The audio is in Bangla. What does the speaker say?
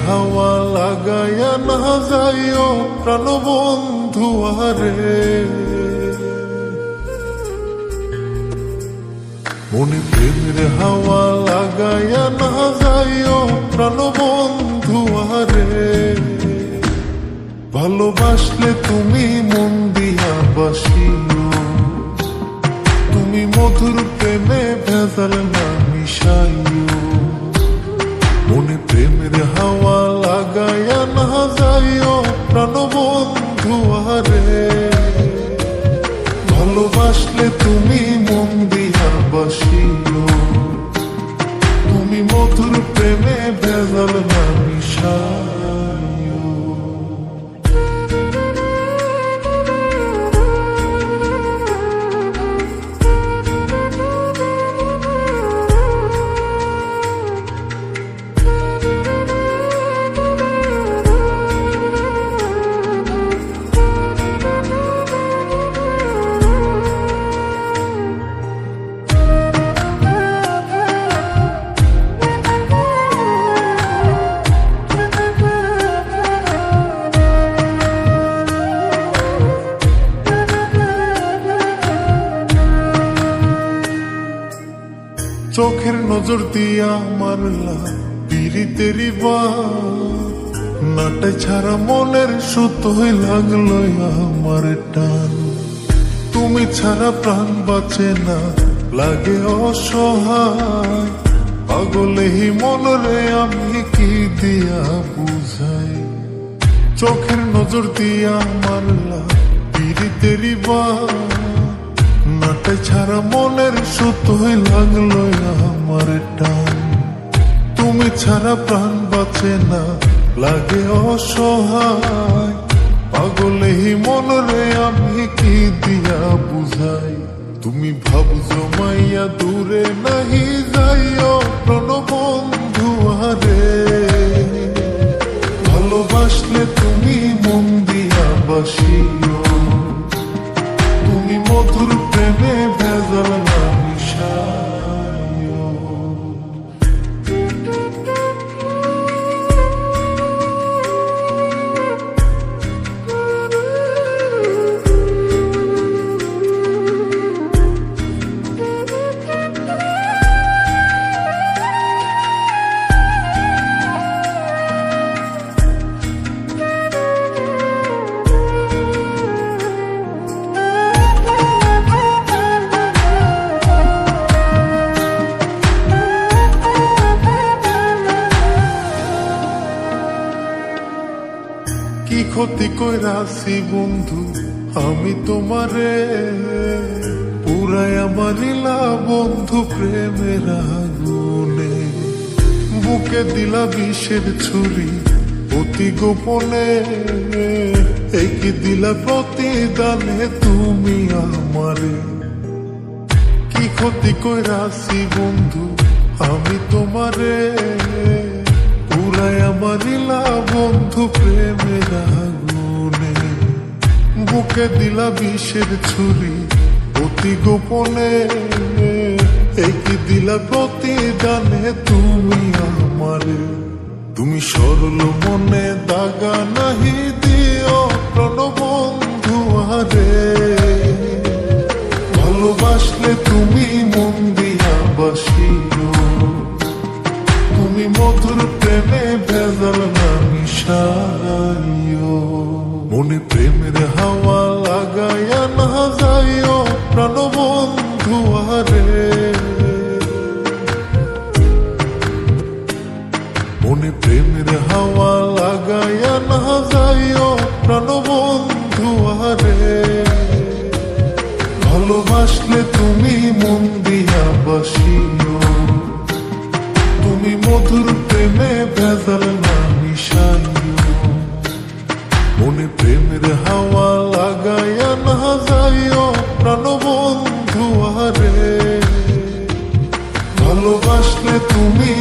হাওয়া লাগাইয়া না যাইও প্রাণবন্ধু আরে, মনে প্রেমের হাওয়া লাগাইয়া না যাইও প্রাণবন্ধু আরে। ভালোবাসলে তুমি মন দিয়া বাসিও, তুমি মধুর প্রেমে ভেজাল না মিশাইও। মনে প্রেমের হাওয়া লাগাইয়া না যাইও প্রাণবন্ধু আরে, ভালোবাসলে তুমি মন দিয়া বাসিও, তুমি মধুর প্রেমে ভেজাল না মিশাইও। চোখের নজর দিয়া মারলা পিরিতেরি বাত, নাটে ছাড়া মনের সুতোই লাগলো আমার টান। তুমি ছাড়া প্রাণ বাঁচে না, লাগে অসহায়, পাগলেই মনরে আমি কি দিয়া বুঝাই। চোখের নজর দিয়া মারলা পিরিতেরি বাত, নাটে ছাড়া মনের সুতোই লাগলো আমার টান। তুমি ছাড়া প্রাণ বাঁচে না, লাগে অসহায়, পাগলেই মনরে আমি কি দিয়া বুঝাই। তুমি ভাব জমাইয়া দূরে নাহি যাইও প্রাণবন্ধু আরে, ভালোবাসলে তুমি মন দিয়া বাসিও, তুমি মধুর প্রেমে ভেজাল না মিশাইও। কি ক্ষতি কইরাছি বন্ধু আমি তোমারে, পুরাই আমারিলা বন্ধু প্রেমের আগুনে। বুকে দিলা বিষের ছুরি অতি গোপনে, এই কি দিলা প্রতিদানে তুমি আমারে। কি ক্ষতি কইরাছি বন্ধু আমি তোমারে, পুরাই আমারিলা বন্ধু প্রেমের আগুনে। বুকে দিলা বিষের ছুরি অতি গোপনে, এই কি দিলা প্রতিদানে তুমি আমারে। তুমি সরল মনে দাগা নাহি দিও প্রাণবন্ধু আরে, ভালোবাসলে তুমি মন দিয়া বাসিও, তুমি মধুর প্রেমে ভেজাল না মিশাইও। মনে প্রেমের হাওয়া লাগাইয়া না যাইও প্রাণবন্ধু আরে, মনে প্রেমের হাওয়া লাগাইয়া না যাইও প্রাণবন্ধু আরে, ভালোবাসলে তুমি মন দিয়া বাসিও, তুমি মধুর প্রেমে ভেজাল না মিশাইও। মনে প্রেমের হাওয়া লাগাইয়া না যাইও প্রাণবন্ধু আরে, ভালোবাসলে তুমি